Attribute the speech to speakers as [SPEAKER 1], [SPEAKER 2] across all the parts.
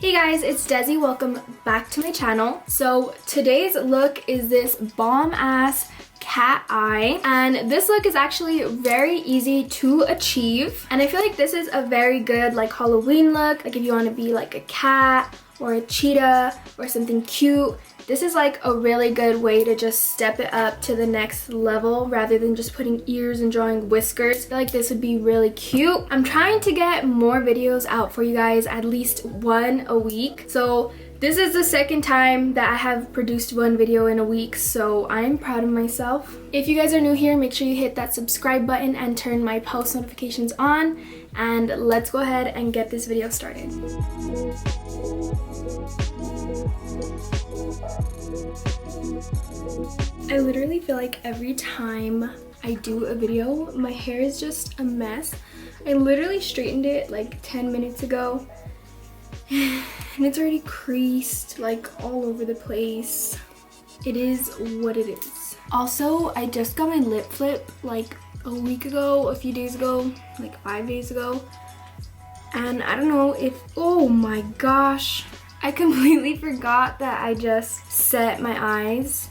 [SPEAKER 1] Hey guys, it's Desi. Welcome back to my channel. So today's look is this bomb ass cat eye, and this look is actually very easy to achieve, and I feel like this is a very good like Halloween look. Like if you want to be like a cat or a cheetah or something cute, this is like a really good way to just step it up to the next level rather than just putting ears and drawing whiskers. I feel like this would be really cute. I'm trying to get more videos out for you guys, at least one a week. So this is the second time that I have produced one video in a week, so I'm proud of myself. If you guys are new here, make sure you hit that subscribe button and turn my post notifications on, and let's go ahead and get this video started. I literally feel like every time I do a video, my hair is just a mess. I literally straightened it like 10 minutes ago and it's already creased like all over the place. It is what it is. Also, I just got my lip flip like a week ago, a few days ago, like 5 days ago. And I don't know if, oh my gosh, I completely forgot that I just set my eyes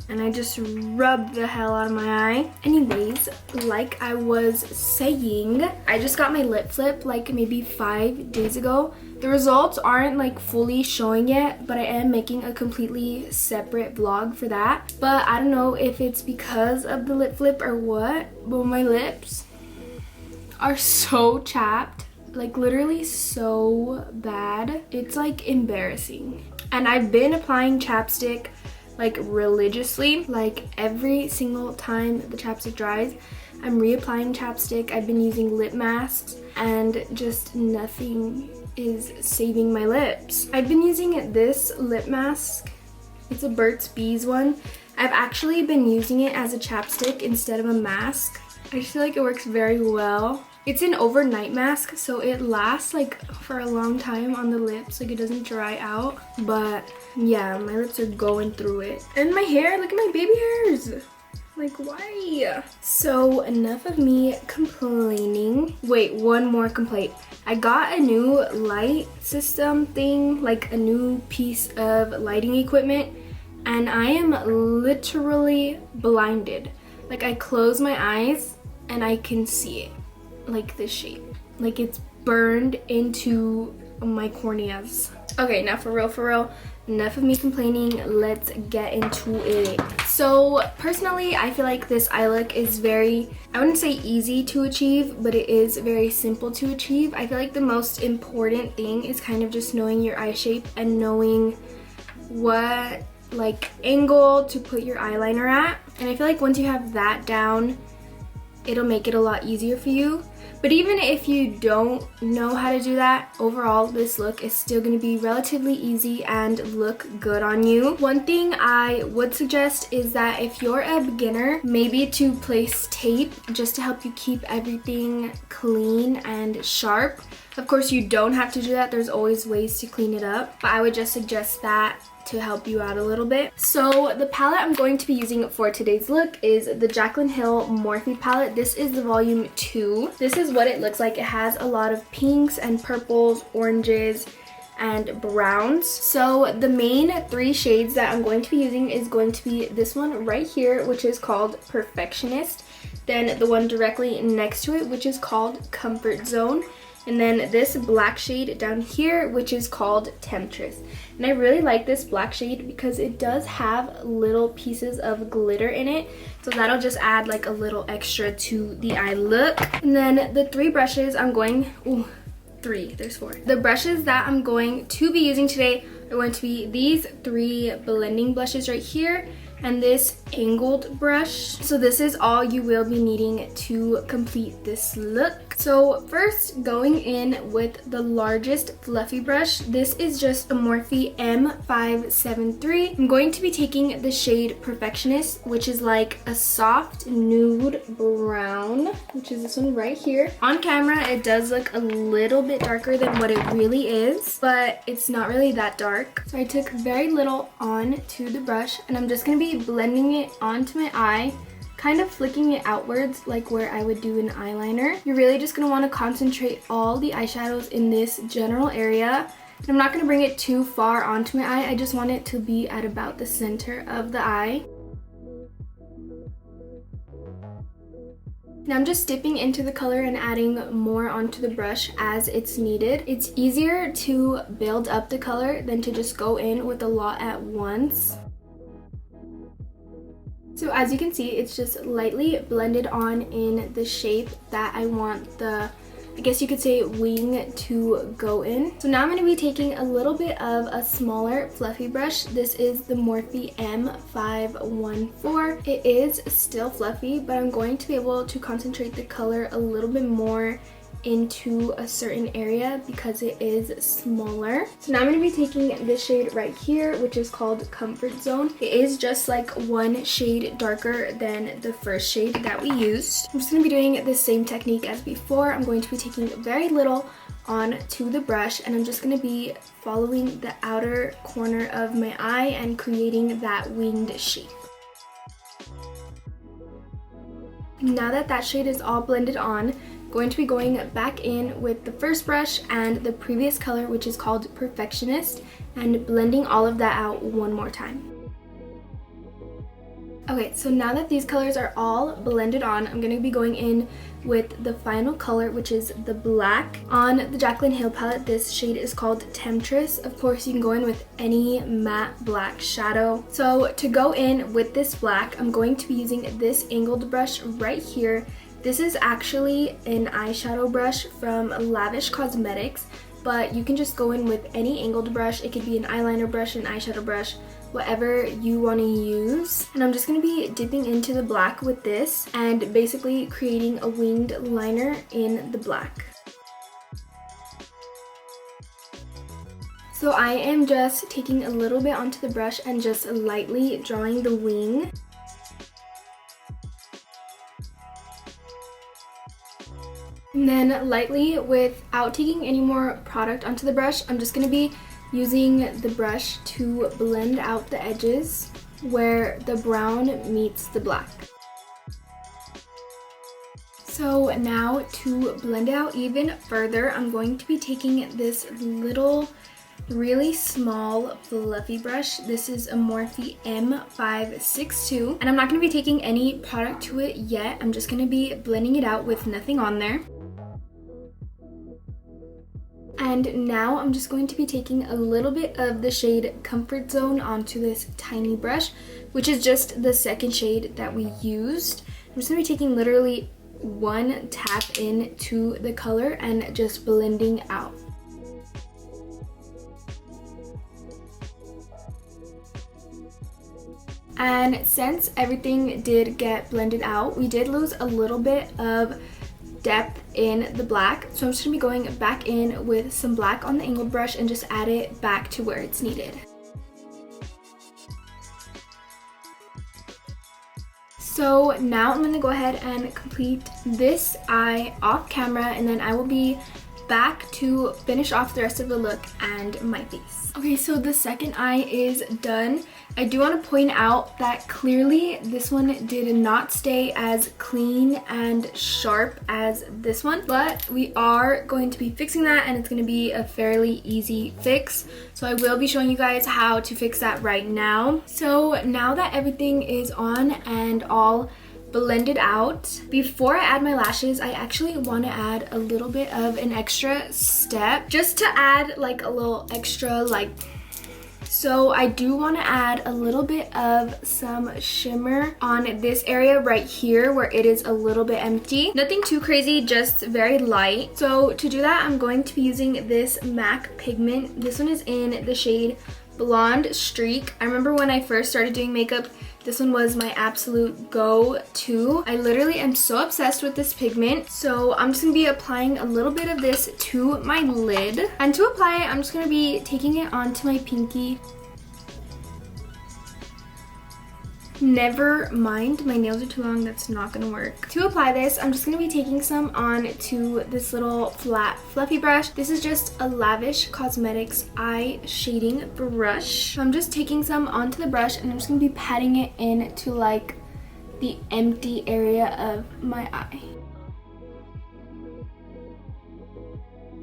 [SPEAKER 1] and I just rubbed the hell out of my eye. Anyways, like I was saying, I just got my lip flip like maybe 5 days ago. The results aren't like fully showing yet, but I am making a completely separate vlog for that. But I don't know if it's because of the lip flip or what, but my lips are so chapped. Like literally so bad. It's like embarrassing. And I've been applying chapstick like religiously, like every single time the chapstick dries, I'm reapplying chapstick. I've been using lip masks and just nothing is saving my lips. I've been using this lip mask. It's a Burt's Bees one. I've actually been using it as a chapstick instead of a mask. I just feel like it works very well. It's an overnight mask, so it lasts like for a long time on the lips, like it doesn't dry out. But yeah, my lips are going through it. And my hair, look at my baby hairs. Like why? So enough of me complaining. Wait, one more complaint. I got a new light system thing, like a new piece of lighting equipment, and I am literally blinded. Like I close my eyes and I can see it. Like this shape, like it's burned into my corneas. Okay, now for real, enough of me complaining, let's get into it. So personally, I feel like this eye look is very, I wouldn't say easy to achieve, but it is very simple to achieve. I feel like the most important thing is kind of just knowing your eye shape and knowing what like angle to put your eyeliner at. And I feel like once you have that down, it'll make it a lot easier for you. But even if you don't know how to do that, overall this look is still going to be relatively easy and look good on you. One thing I would suggest is that if you're a beginner, maybe to place tape just to help you keep everything clean and sharp. Of course, you don't have to do that. There's always ways to clean it up, but I would just suggest that to help you out a little bit. So the palette I'm going to be using for today's look is the Jaclyn Hill Morphe palette. This is the volume 2. This is what it looks like. It has a lot of pinks and purples, oranges, and browns. So the main 3 shades that I'm going to be using is going to be this one right here, which is called Perfectionist. Then the one directly next to it, which is called Comfort Zone. And then this black shade down here, which is called Temptress. And I really like this black shade because it does have little pieces of glitter in it. So that'll just add like a little extra to the eye look. And then the 3 brushes I'm going, there's 4. The brushes that I'm going to be using today are going to be these 3 blending blushes right here and this angled brush. So this is all you will be needing to complete this look. So first, going in with the largest fluffy brush. This is just a Morphe M573. I'm going to be taking the shade Perfectionist, which is like a soft nude brown, which is this one right here. On camera, it does look a little bit darker than what it really is, but it's not really that dark. So I took very little onto the brush, and I'm just gonna be blending it onto my eye, kind of flicking it outwards like where I would do an eyeliner. You're really just going to want to concentrate all the eyeshadows in this general area And I'm not going to bring it too far onto my eye. I just want it to be at about the center of the eye. Now I'm just dipping into the color and adding more onto the brush as it's needed. It's easier to build up the color than to just go in with a lot at once. So as you can see, it's just lightly blended on in the shape that I want the, I guess you could say, wing to go in. So now I'm going to be taking a little bit of a smaller fluffy brush. This is the Morphe M514. It is still fluffy, but I'm going to be able to concentrate the color a little bit more into a certain area because it is smaller. So now I'm going to be taking this shade right here, which is called Comfort Zone. It is just like one shade darker than the first shade that we used. I'm just going to be doing the same technique as before. I'm going to be taking very little onto the brush, and I'm just going to be following the outer corner of my eye and creating that winged shape. Now that that shade is all blended on, going to be going back in with the first brush and the previous color, which is called Perfectionist, and blending all of that out one more time. Okay, so now that these colors are all blended on, I'm going to be going in with the final color, which is the black. On the Jaclyn Hill palette, this shade is called Temptress. Of course, you can go in with any matte black shadow. So to go in with this black, I'm going to be using this angled brush right here. This is actually an eyeshadow brush from Lavish Cosmetics, but you can just go in with any angled brush. It could be an eyeliner brush, an eyeshadow brush, whatever you want to use. And I'm just going to be dipping into the black with this and basically creating a winged liner in the black. So I am just taking a little bit onto the brush and just lightly drawing the wing. And then lightly, without taking any more product onto the brush, I'm just going to be using the brush to blend out the edges where the brown meets the black. So now to blend it out even further, I'm going to be taking this little, really small fluffy brush. This is a Morphe M562, and I'm not going to be taking any product to it yet. I'm just going to be blending it out with nothing on there. And now I'm just going to be taking a little bit of the shade Comfort Zone onto this tiny brush, which is just the second shade that we used. I'm just going to be taking literally one tap into the color and just blending out. And since everything did get blended out, we did lose a little bit of depth in the black, so I'm just going to be going back in with some black on the angled brush and just add it back to where it's needed. So now I'm going to go ahead and complete this eye off camera, and then I will be back to finish off the rest of the look and my face. Okay, so the second eye is done. I do want to point out that clearly this one did not stay as clean and sharp as this one, but we are going to be fixing that, and it's going to be a fairly easy fix. So I will be showing you guys how to fix that right now. So now that everything is on and all blended out, before I add my lashes, I actually want to add a little bit of an extra step just to add like a little extra so I do want to add a little bit of some shimmer on this area right here where it is a little bit empty. Nothing too crazy, just very light. So to do that, I'm going to be using this MAC pigment. This one is in the shade Blonde Streak. I remember when I first started doing makeup, this one was my absolute go-to. I literally am so obsessed with this pigment. So I'm just going to be applying a little bit of this to my lid. And to apply it, I'm just going to be taking it onto my pinky. Never mind, my nails are too long, that's not gonna work. To apply this, I'm just gonna be taking some on to this little flat fluffy brush. This is just a Lavish Cosmetics eye shading brush. So I'm just taking some onto the brush, and I'm just gonna be patting it into like the empty area of my eye.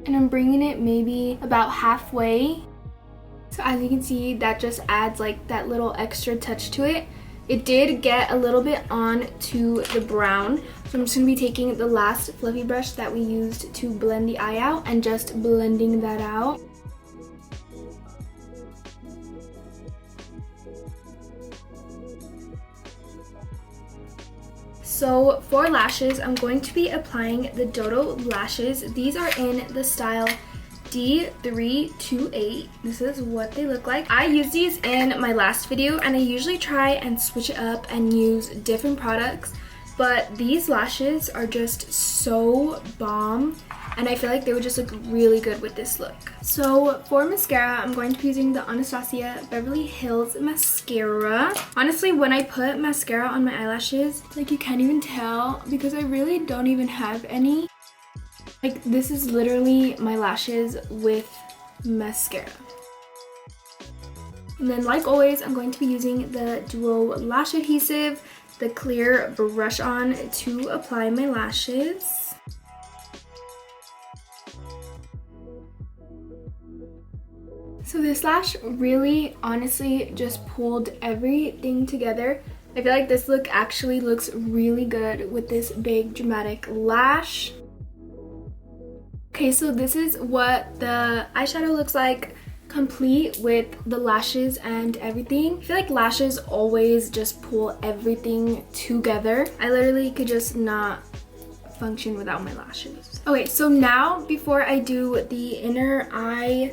[SPEAKER 1] and I'm bringing it maybe about halfway. So as you can see, that just adds like that little extra touch to it. It did get a little bit on to the brown, so I'm just going to be taking the last fluffy brush that we used to blend the eye out and just blending that out. So for lashes, I'm going to be applying the Dodo lashes. These are in the style D328. This is what they look like. I used these in my last video, and I usually try and switch it up and use different products, but these lashes are just so bomb, and I feel like they would just look really good with this look. So for mascara, I'm going to be using the Anastasia Beverly Hills mascara. Honestly, when I put mascara on my eyelashes, like you can't even tell because I really don't even have any. Like this is literally my lashes with mascara. And then like always, I'm going to be using the Duo Lash Adhesive, the clear brush on to apply my lashes. So this lash really honestly just pulled everything together. I feel like this look actually looks really good with this big dramatic lash. Okay, so this is what the eyeshadow looks like, complete with the lashes and everything. I feel like lashes always just pull everything together. I literally could just not function without my lashes. Okay, so now before I do the inner eye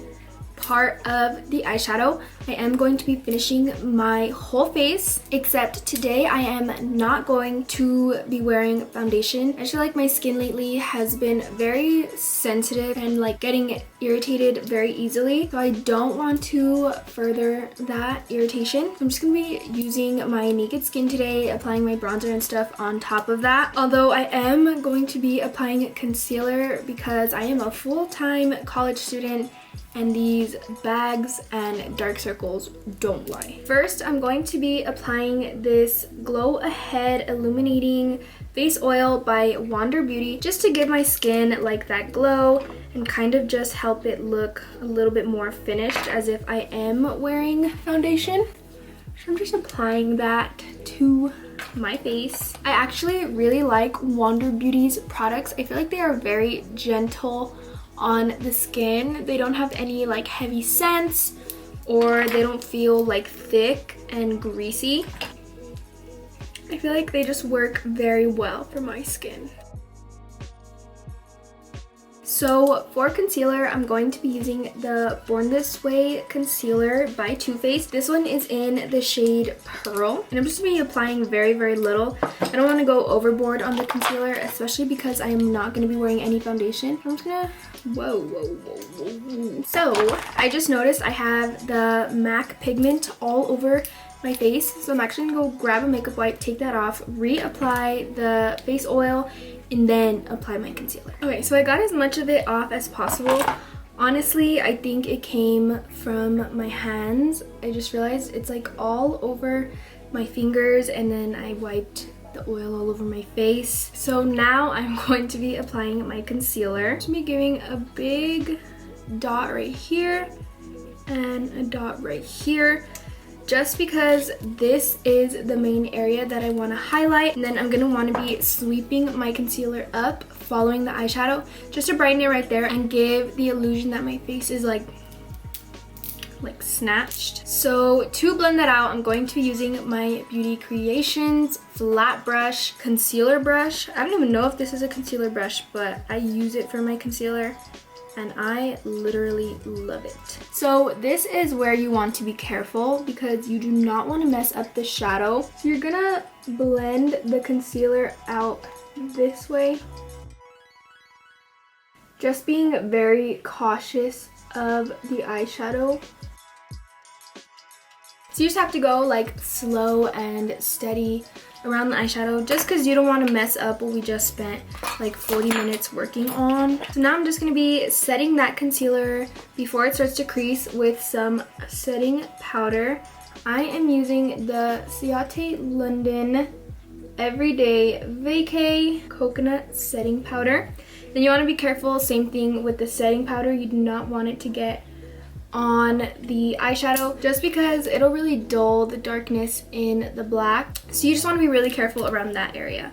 [SPEAKER 1] part of the eyeshadow, I am going to be finishing my whole face, except today I am not going to be wearing foundation. I feel like my skin lately has been very sensitive and like getting irritated very easily, so I don't want to further that irritation. I'm just gonna be using my Naked Skin today, applying my bronzer and stuff on top of that, although I am going to be applying concealer because I am a full-time college student and these bags and dark circles don't lie. First, I'm going to be applying this Glow Ahead Illuminating Face Oil by Wander Beauty just to give my skin like that glow and kind of just help it look a little bit more finished as if I am wearing foundation. So I'm just applying that to my face. I actually really like Wander Beauty's products. I feel like they are very gentle on the skin. They don't have any like heavy scents, or they don't feel like thick and greasy. I feel like they just work very well for my skin. So for concealer, I'm going to be using the Born This Way concealer by Too Faced. This one is in the shade Pearl, and I'm just going to be applying very, very little. I don't want to go overboard on the concealer, especially because I am not going to be wearing any foundation. I'm just gonna, whoa. So I just noticed I have the MAC pigment all over my face, so I'm actually gonna go grab a makeup wipe, take that off, reapply the face oil, and then apply my concealer. Okay, so I got as much of it off as possible. Honestly, I think it came from my hands. I just realized it's like all over my fingers, and then I wiped the oil all over my face. So now I'm going to be applying my concealer. I'm just gonna be giving a big dot right here and a dot right here, just because this is the main area that I want to highlight. And then I'm going to want to be sweeping my concealer up, following the eyeshadow, just to brighten it right there and give the illusion that my face is like snatched. So to blend that out, I'm going to be using my Beauty Creations flat brush concealer brush. I don't even know if this is a concealer brush, but I use it for my concealer and I literally love it. So this is where you want to be careful because you do not want to mess up the shadow. So you're gonna blend the concealer out this way, just being very cautious of the eyeshadow. So you just have to go like slow and steady around the eyeshadow, just because you don't want to mess up what we just spent like 40 minutes working on. So now I'm just going to be setting that concealer before it starts to crease with some setting powder. I am using the Ciate London Everyday Vacay Coconut Setting Powder. Then you want to be careful, same thing with the setting powder. You do not want it to get on the eyeshadow just because it'll really dull the darkness in the black. So you just want to be really careful around that area.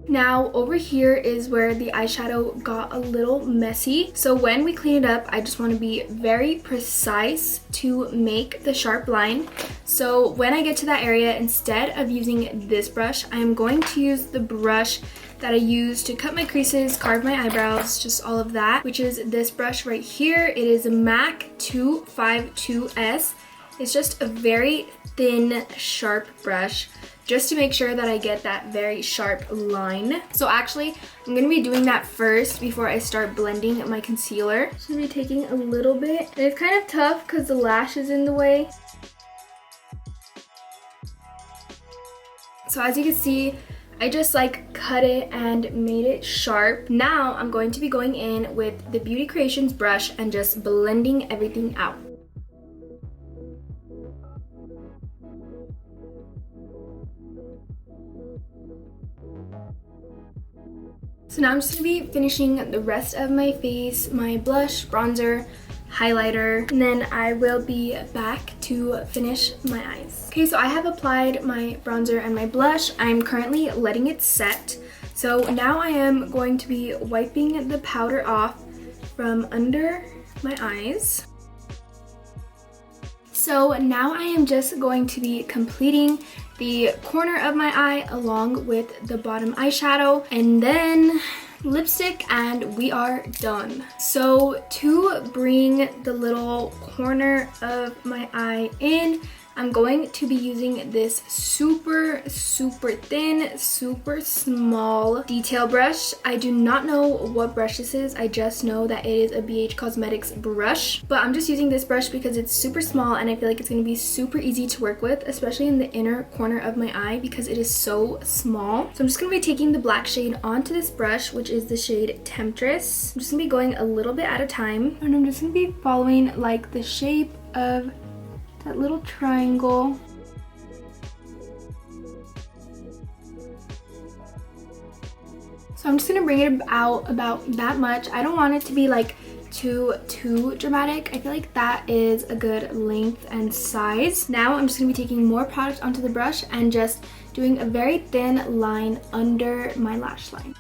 [SPEAKER 1] Now over here is where the eyeshadow got a little messy. So when we clean it up, I just want to be very precise to make the sharp line. So when I get to that area, instead of using this brush, I am going to use the brush that I use to cut my creases, carve my eyebrows, just all of that, which is this brush right here. It is a MAC 252S. It's just a very thin, sharp brush, just to make sure that I get that very sharp line. So actually, I'm gonna be doing that first before I start blending my concealer. Just gonna be taking a little bit. And it's kind of tough because the lash is in the way. So as you can see, I just like cut it and made it sharp. Now I'm going to be going in with the Beauty Creations brush and just blending everything out. So now I'm just gonna be finishing the rest of my face, my blush, bronzer, highlighter, and then I will be back to finish my eyes. Okay, so I have applied my bronzer and my blush. I'm currently letting it set. So now I am going to be wiping the powder off from under my eyes. So now I am just going to be completing the corner of my eye along with the bottom eyeshadow and then lipstick, and we are done. So to bring the little corner of my eye in, I'm going to be using this super thin, super small detail brush. I do not know what brush this is. I just know that it is a BH Cosmetics brush, but I'm just using this brush because it's super small and I feel like it's going to be super easy to work with, especially in the inner corner of my eye because it is so small. So I'm just going to be taking the black shade onto this brush, which is the shade Temptress. I'm just going to be going a little bit at a time, and I'm just going to be following like the shape of that little triangle. So I'm just gonna bring it out about that much. I don't want it to be like too dramatic. I feel like that is a good length and size. Now I'm just gonna be taking more product onto the brush and just doing a very thin line under my lash line.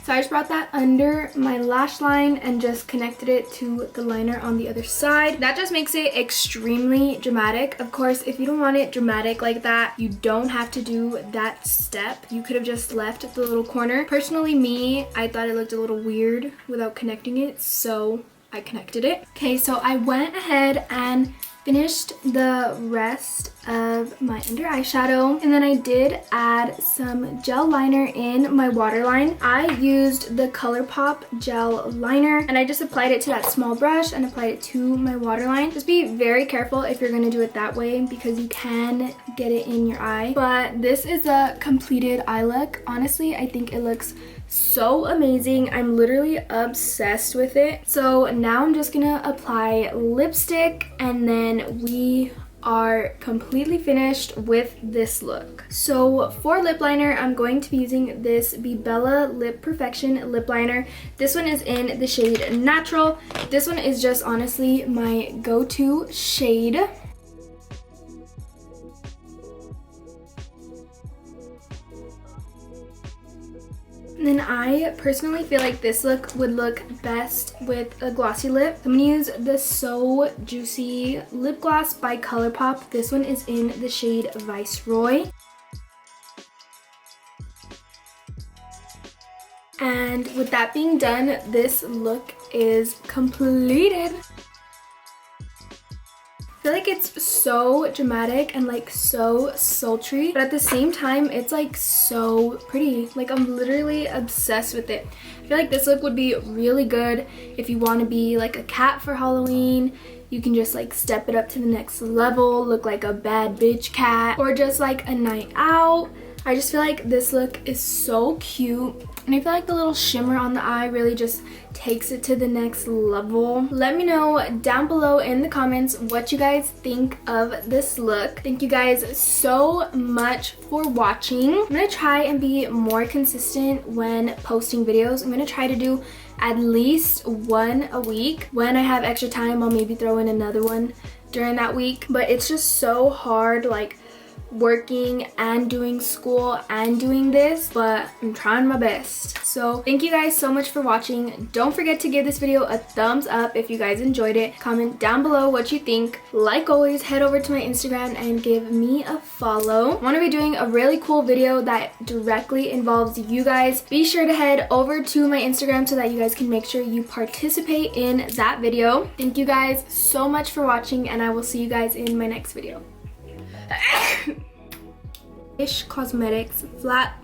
[SPEAKER 1] So I just brought that under my lash line and just connected it to the liner on the other side. That just makes it extremely dramatic. Of course, if you don't want it dramatic like that, you don't have to do that step. You could have just left the little corner. Personally, me, I thought it looked a little weird without connecting it, so I connected it. Okay, so I went ahead and finished the rest of my under eyeshadow, and then I did add some gel liner in my waterline. I used the ColourPop gel liner and I just applied it to that small brush and applied it to my waterline. Just be very careful if you're gonna do it that way because you can get it in your eye. But this is a completed eye look. Honestly, I think it looks so amazing. I'm literally obsessed with it. So now I'm just gonna apply lipstick and then we are completely finished with this look. So for lip liner, I'm going to be using this Bella Lip Perfection lip liner. This one is in the shade Natural. This one is just honestly my go-to shade. And then I personally feel like this look would look best with a glossy lip. I'm gonna use the So Juicy lip gloss by ColourPop. This one is in the shade Viceroy. And with that being done, this look is completed. I feel like it's so dramatic and like so sultry, but at the same time it's like so pretty. Like I'm literally obsessed with it. I feel like this look would be really good if you want to be like a cat for Halloween. You can just like step it up to the next level, look like a bad bitch cat, or just like a night out. I just feel like this look is so cute, and I feel like the little shimmer on the eye really just takes it to the next level. Let me know down below in the comments what you guys think of this look. Thank you guys so much for watching. I'm gonna try and be more consistent when posting videos. I'm gonna try to do at least one a week. When I have extra time, I'll maybe throw in another one during that week, but it's just so hard, like working and doing school and doing this, but I'm trying my best. So thank you guys so much for watching. Don't forget to give this video a thumbs up if you guys enjoyed it. Comment down below what you think. Like always, head over to my Instagram and give me a follow. I'm gonna be doing a really cool video that directly involves you guys. Be sure to head over to my Instagram so that you guys can make sure you participate in that video. Thank you guys so much for watching, and I will see you guys in my next video. Ish Cosmetics Flat